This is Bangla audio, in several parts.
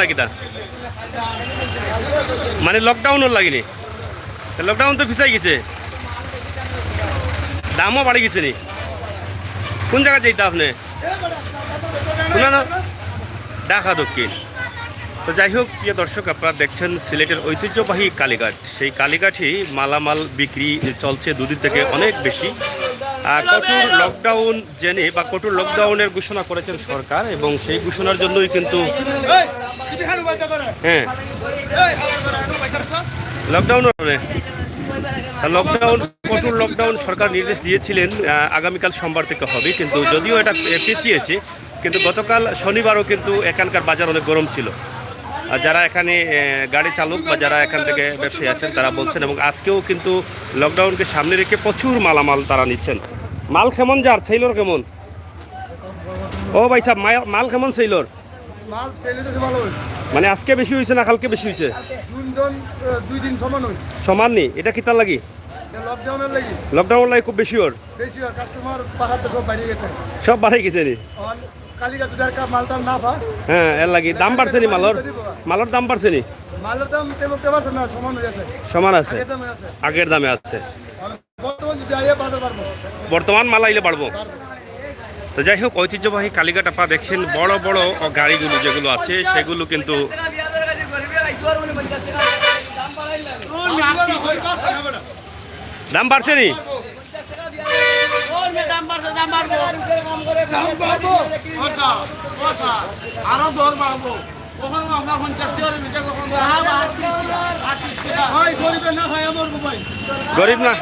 লাগিতা মানে লকডাউনের লাগেনি, লকডাউন তো ফিসাই গেছে, দামও বাড়ি গেছে নি। কোন জায়গায় যাইতা আপনি? ঢাকা দক্ষিণ। তো যাই হোক, প্রিয় দর্শক, আপনারা দেখছেন সিলেটের ঐতিহ্যবাহী কালীঘাট। সেই কালীঘাটই মালামাল বিক্রি চলছে দুদিন থেকে অনেক বেশি। কঠোর লকডাউন জেনে বা কঠোর লকডাউনের ঘোষণা করেছেন সরকার, এবং সেই ঘোষণার জন্যই কিন্তু হ্যাঁ লকডাউন কঠোর লকডাউন সরকার নির্দেশ দিয়েছিলেন আগামীকাল সোমবার থেকে হবে, কিন্তু যদিও এটা পেঁচিয়েছে, কিন্তু গতকাল শনিবারও কিন্তু এখানকার বাজার অনেক গরম ছিল। আর যারা এখানে গাড়ি চালক বা যারা এখান থেকে ব্যবসায়ী আছেন তারা বলছেন, এবং আজকেও কিন্তু লকডাউনকে সামনে রেখে প্রচুর মালামাল তারা নিচ্ছেন। মাল কেমন যার সেইলর কেমন? ও ভাই সাহেব, মাল কেমন সেইলর? মানে আজকে বেশি হয়েছে না কালকে বেশি হয়েছে? সমান নেই। এটা কিতার লাগি? লকডাউন লাগি খুব বেশি ওর সব বাড়াই গেছে নি। হ্যাঁ, এর লাগি দাম বাড়ছে নি মালের দাম বাড়ছে নি? সমান আছে, আগের দামে আছে। বর্তমান মাল আইলে বাড়বো। তো যাই হোক, ঐতিহ্যবাহী কালীঘাট আপনারা দেখছেন, বড় বড় গাড়িগুলো যেগুলো আছে সেগুলো কিন্তু দাম বাড়ছে নি। গরিব না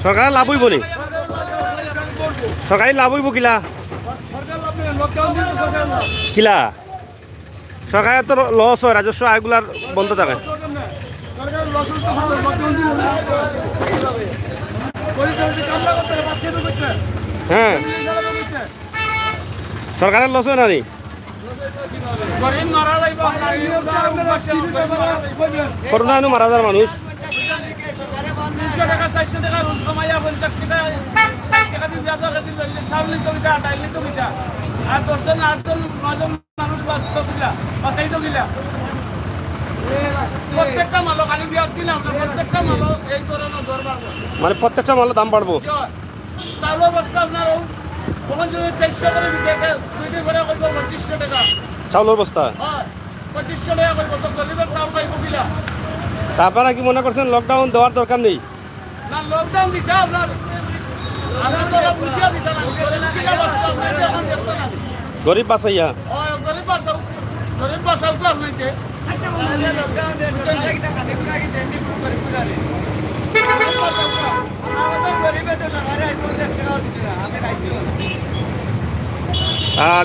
সরকার লাভ হইব নি? সরকারি লাভ হইব কিলা কিলা? সরকারের তো লস হয়, রাজস্ব আয়গুলার বন্ধ থাকে। হ্যাঁ, সরকারের লস হয় না নি? করোনা মারা যার মানুষ মানে প্রত্যেকটা মালের দাম বাড়বো। চাউলের বস্তা 2500 টাকা। আপনারা কি মনে করছেন লকডাউন দেওয়ার দরকার নেই? গরিব বাঁচাইয়া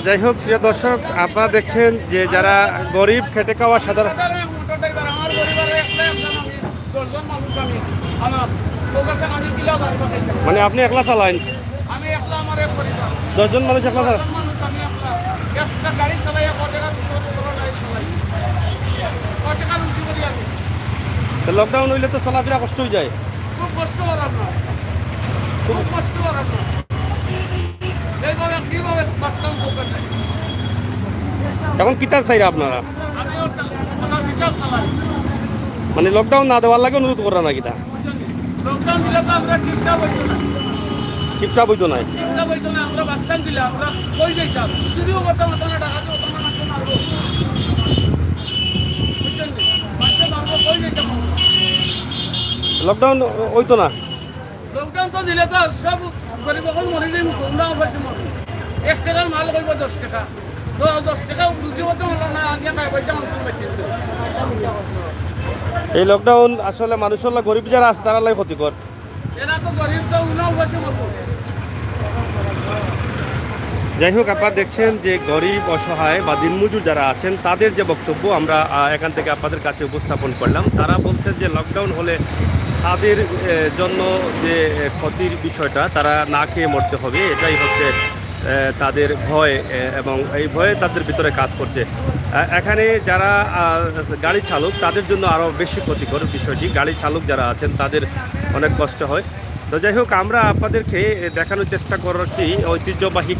যাই হোক, প্রিয় দর্শক, আপনারা দেখছেন যে যারা গরিব খেটে খাওয়া সাধারণ, মানে আপনি একলা চালান? 10 জন মানুষ একলা চালান? লকডাউন হইলে তো চলাফেরা কষ্ট হয়ে যায়। খুব কষ্ট এখন কিতার চাইরা আপনারা? মানে লকডাউন না দেওয়ার লাগে অনুরোধ করা না কিতা? ঠিকঠাক বইতো নাই। লকডাউন হইতো না। লকডাউন তো দিলে তো সব গরিব মরে যাই, 1 টাকার মাল করব 10 টাকা, 10 টাকা বুঝি হতে হলো না। এই লকডাউন আসলে মানুষের গরিব যারা আছে তারা লাই ক্ষতিকর। এরা তো গরিব তো উনাও বসে মরবো। যাই হোক, আপনারা দেখছেন যে গরিব, অসহায় বা দিনমজুর যারা আছেন তাদের যে বক্তব্য আমরা এখান থেকে আপনাদের কাছে উপস্থাপন করলাম। তারা বলছেন যে লকডাউন হলে তাদের জন্য যে ক্ষতির বিষয়টা, তারা না খেয়ে মরতে হবে, এটাই হচ্ছে তাদের ভয়, এবং এই ভয়ে তাদের ভিতরে কাজ করছে। এখানে যারা গাড়ি চালক তাদের জন্য আরও বেশি ক্ষতিকর বিষয়টি। গাড়ি চালক যারা আছেন তাদের অনেক কষ্ট হয়। তো যাই হোক, আমরা আপনাদেরকে দেখানোর চেষ্টা করছি ঐতিহ্যবাহী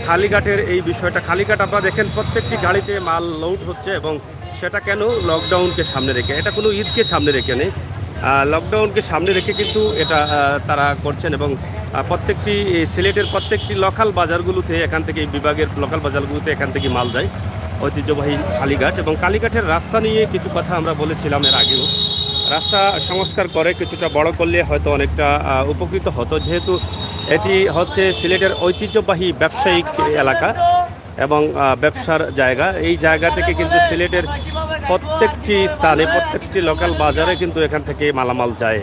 কালীঘাটের এই বিষয়টা। কালীঘাট আপনারা দেখেন প্রত্যেকটি গাড়িতে মাল লোড হচ্ছে, এবং সেটা কেন? লকডাউনকে সামনে রেখে। এটা কোনো ঈদকে সামনে রেখে নেই, লকডাউনকে সামনে রেখে কিন্তু এটা তারা করছেন। এবং প্রত্যেকটি সিলেটের প্রত্যেকটি লোকাল বাজারগুলোতে, এখান থেকে এই বিভাগের লোকাল বাজারগুলোতে এখান থেকে মাল যায় ঐতিহ্যবাহী কালীঘাট। এবং কালীঘাটের রাস্তা নিয়ে কিছু কথা আমরা বলেছিলাম এর আগেও। রাস্তা সংস্কার করে কিছুটা বড় করলে হয়তো অনেকটা উপকৃত হতো, যেহেতু এটি হচ্ছে সিলেটের ঐতিহ্যবাহী ব্যবসায়িক এলাকা এবং ব্যবসার জায়গা। এই জায়গা থেকে কিন্তু সিলেটের প্রত্যেকটি স্থানে, প্রত্যেকটি লোকাল বাজারে কিন্তু এখান থেকে মালামাল যায়,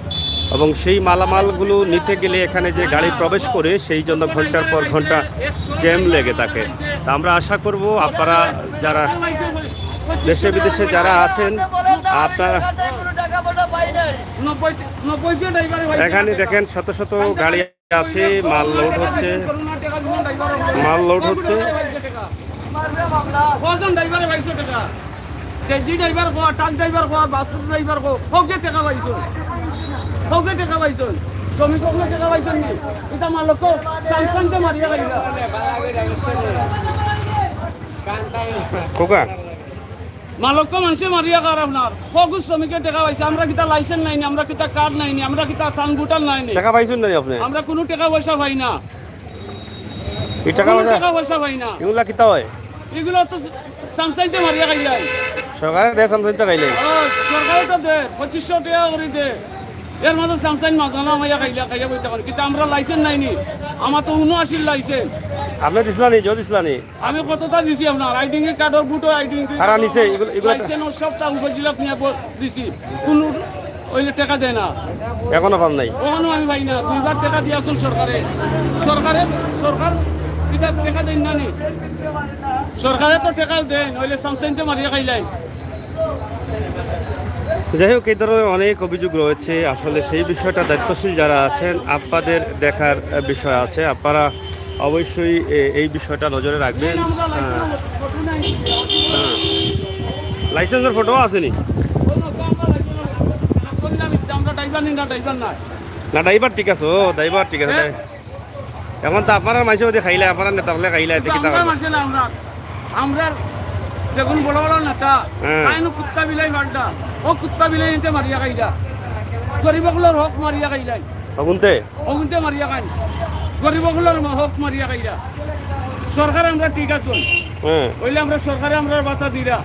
এবং সেই মালামালগুলো নিতে গেলে এখানে যে গাড়ি প্রবেশ করে, সেই জন্য ঘন্টার পর ঘন্টা জ্যাম লেগে থাকে। তা আমরা আশা করব আপনারা যারা দেশে বিদেশে যারা আছেন, আপনারা এখানে দেখেন শত শত গাড়ি আছে, মাল লোড হচ্ছে। খোকা মালক্য মানুষে মারিয়া কার আপনার ফগুস শ্রমিকের টাকা পাইছে। আমরা কিতা লাইসেন্স নাইনি, আমরা কিতা কার্ড নাইনি, আমরা কিতা থান গুটাল নাইনি, টাকা পাইছেন না আপনি? আমরা কোনো টাকা পয়সা পাই না, এই টাকা পয়সা পাই না। এগুলা কিতা হয়? এগুলো তো সামসাইতে মারিয়া খাইলাই, সরকারে দেয় সামসাইতে খাইলে। সরকারে তো দে 2500 টাকা করে দে, এর মধ্যে সামসাইন মাঝানা মাইয়া খাইয়া বইতে পারে। কিন্তু আমরা লাইসেন্স নাইনি, আমার তো 79 লাইসেন্স। আপনি দিসলানি? জো দিসলানি? আমি কতটা দিছি আপনার আইডিং কার্ডর বুটো আইডিং তারা নিছে এগুলো লাইসেন্স সবটা উপজেলাত নিয়ে দিছি, কোনো ওইলে টাকা দেয় না, এখনো পান নাই? ওখানেও আমি পাই না। 2 বার টাকা দিয়ে আসুন সরকার কিতা টাকা দেন না নি? সরকারে তো টাকা দেন, ওইলে সামসাইনতে মারিয়া খাইলাই। যাই হোক, এই ধরনের অনেক অভিযোগ রয়েছে। আসলে সেই বিষয়টা দায়িত্বশীল যারা আছেন আপনাদের দেখার বিষয় আছে। আপনারা অবশ্যই এই বিষয়টা নজরে রাখবেন। লাইসেন্সের ফটো আসেনি? না ড্রাইভার ঠিক আছে, ও ড্রাইভার ঠিক আছে। এখন তো আপনার মাইসে ওদের খাইলে, আপনার নেতা হলে খাইলে আমরা যেগুন বড় বড় নেতা আইনু কুত্তা বিলাই ফাল্টা, ও কুত্তা বিলাই নিতে মারিয়া খাইলা, গরিবগুলোর হক মারিয়া খাইলাই, অগুনতে মারিয়া খাই, গরিবগুলোর হক মারিয়া খাইলা। সরকার আমরা ঠিক আছো, ওইলে আমরা সরকারে আমরা বাতা দিলা,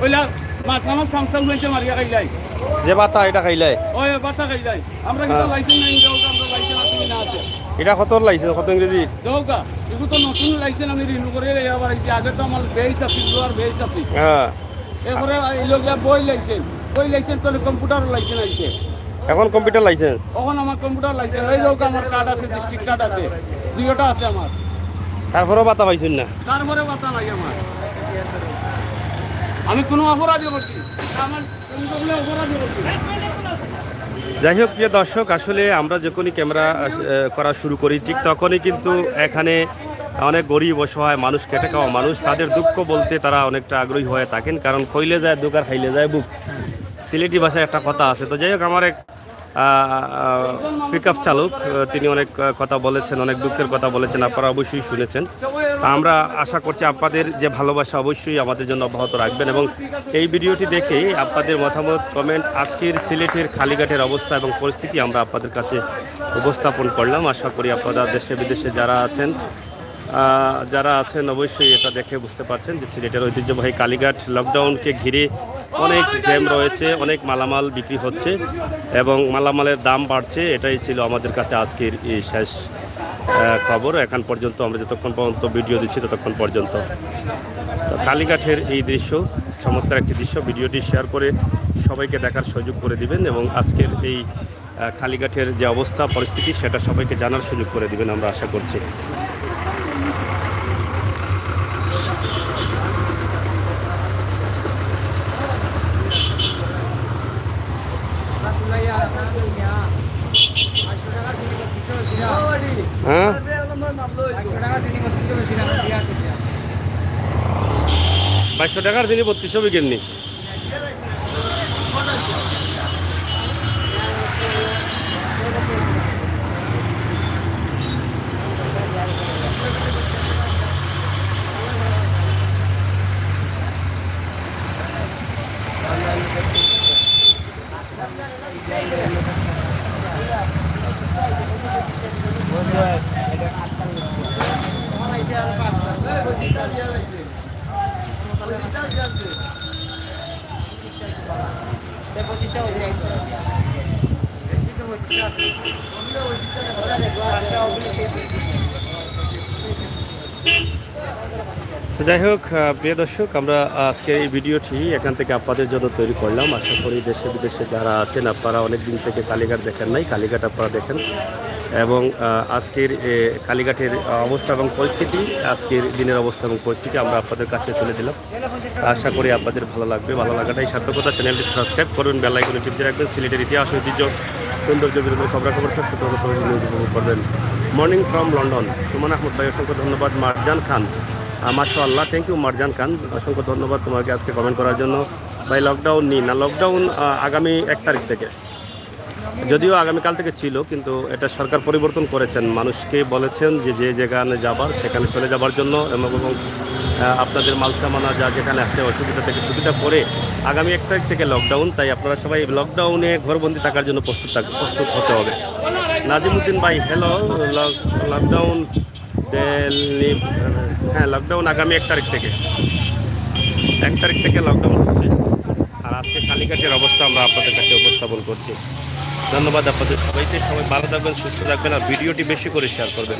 ওইলা মাছ আমার সামসাং হইতে মারিয়া খাইলাই, যে বাতা এটা খাইলাই, ওই বাতা খাইলাই। আমরা কিন্তু লাইসেন্স নাই, আমরা লাইসেন্স আছে না আছে? এটা কত লাইসেন্স, কত ইংরেজি? দৌকা এগুলো তো নতুন লাইসেন্স আমি রিনিউ করে আবার আইছি। আগে তো আমার বেস আছে, লোয়ার বেস আছে। এরপরে এইগুলা বই লাইসেন্স তো কম্পিউটার লাইসেন্স আইছে। এখন কম্পিউটার লাইসেন্স? এখন আমার কম্পিউটার লাইসেন্স এই দৌকা আমার কার্ড আছে, ডিস্ট্রিক্ট কার্ড আছে, দুইটা আছে আমার। তারপরেও বাতা পাইছেন না? তারপরে বাতা নাই আমার। আমি কোনো অপরাধী করছি আমার অপরাধী করছি। যাই হোক, প্রিয় দর্শক, আসলে আমরা যখনই ক্যামেরা করা শুরু করি, ঠিক তখনই কিন্তু এখানে অনেক গরিব অসহায় মানুষ, খেটে খাওয়া মানুষ, তাদের দুঃখ বলতে তারা অনেকটা আগ্রহী হয়ে থাকেন। কারণ খইলে যায় দুঃখ আর খাইলে যায় বুক, সিলেটি ভাষায় একটা কথা আছে। তো যাই হোক, আমার এক পিক আপ চালক, তিনি অনেক কথা বলেছেন, অনেক দুঃখের কথা বলেছেন, আপনারা অবশ্যই শুনেছেন। তা আমরা আশা করছি আপনাদের যে ভালোবাসা অবশ্যই আমাদের জন্য অব্যাহত রাখবেন, এবং এই ভিডিওটি দেখে আপনাদের মতামত, কমেন্ট, আজকের সিলেটের কালীঘাটের অবস্থা এবং পরিস্থিতি আমরা আপনাদের কাছে উপস্থাপন করলাম। আশা করি আপনারা দেশে বিদেশে যারা আছেন অবশ্যই এটা দেখে বুঝতে পারছেন যে সিলেটের ঐতিহ্যবাহী কালীঘাট লকডাউনকে ঘিরে অনেক জ্যাম রয়েছে, অনেক মালামাল বিক্রি হচ্ছে এবং মালামালের দাম বাড়ছে। এটাই ছিল আমাদের কাছে আজকের এই শেষ খবর। এখন পর্যন্ত আমরা যতক্ষণ পর্যন্ত ভিডিও দিচ্ছি ততক্ষণ পর্যন্ত কালীঘাটের এই দৃশ্য, চমৎকার একটি দৃশ্য, ভিডিওটি শেয়ার করে সবাইকে দেখার সুযোগ করে দিবেন এবং আজকের এই কালীঘাটের যে অবস্থা পরিস্থিতি সেটা সবাইকে জানার সুযোগ করে দিবেন আমরা আশা করছি। হ্যাঁ, 2200 টাকার চিনি 3200 বিকেননি। তো যাই হোক প্রিয় দর্শক, আমরা আজকে এই ভিডিওটি এখান থেকে আপনাদের জন্য তৈরি করলাম। আশা করি দেশে বিদেশে যারা আছেন আপনারা অনেক দিন থেকে কালীঘাট দেখেন নাই, কালীঘাট আপনারা দেখেন এবং আজকের কালীঘাটের অবস্থা এবং পরিস্থিতি, আজকের দিনের অবস্থা এবং পরিস্থিতি আমরা আপনাদের কাছে তুলে দিলাম। আশা করি আপনাদের ভালো লাগবে। ভালো লাগাটাই সার্থকতা। চ্যানেলটি সাবস্ক্রাইব করবেন, বেল আইকনে টিপে রাখবেন। সিলেটের ইতিহাস, ঐতিহ্য, সৌন্দর্য, বিনোদন, খবরাখবর সব সতর্ক নিউজ উপভোগ করবেন। Morning from London. Suman Ahmed ভাই, অসংখ্য ধন্যবাদ। মারজান খান, মাশাআল্লাহ, থ্যাংক ইউ মারজান খান, অসংখ্য ধন্যবাদ তোমাকে আজকে কমেন্ট করার জন্য। ভাই লকডাউন নিই না, লকডাউন আগামী 1 তারিখ থেকে, যদিও আগামীকাল থেকে ছিল, কিন্তু এটা সরকার পরিবর্তন করেছেন। মানুষকে বলেছেন যে যে যেখানে যাবার সেখানে চলে যাবার জন্য এবং আপনাদের মালসামানা যা যেখানে আছে অসুবিধা থেকে সুবিধা করে আগামী 1 তারিখ থেকে লকডাউন। তাই আপনারা সবাই লকডাউনে ঘরবন্দি থাকার জন্য প্রস্তুত হতে হবে। নাজিমুদ্দিন ভাই হ্যালো, লকডাউন হ্যাঁ, লকডাউন আগামী 1 তারিখ থেকে, 1 তারিখ থেকে লকডাউন হচ্ছে। আর আজকে কালীঘাটের অবস্থা আমরা আপনাদের কাছে উপস্থাপন করছি। ধন্যবাদ আপনাদের সবাইকে। সবাই ভালো থাকবেন, সুস্থ থাকবেন, আর ভিডিওটি বেশি করে শেয়ার করবেন।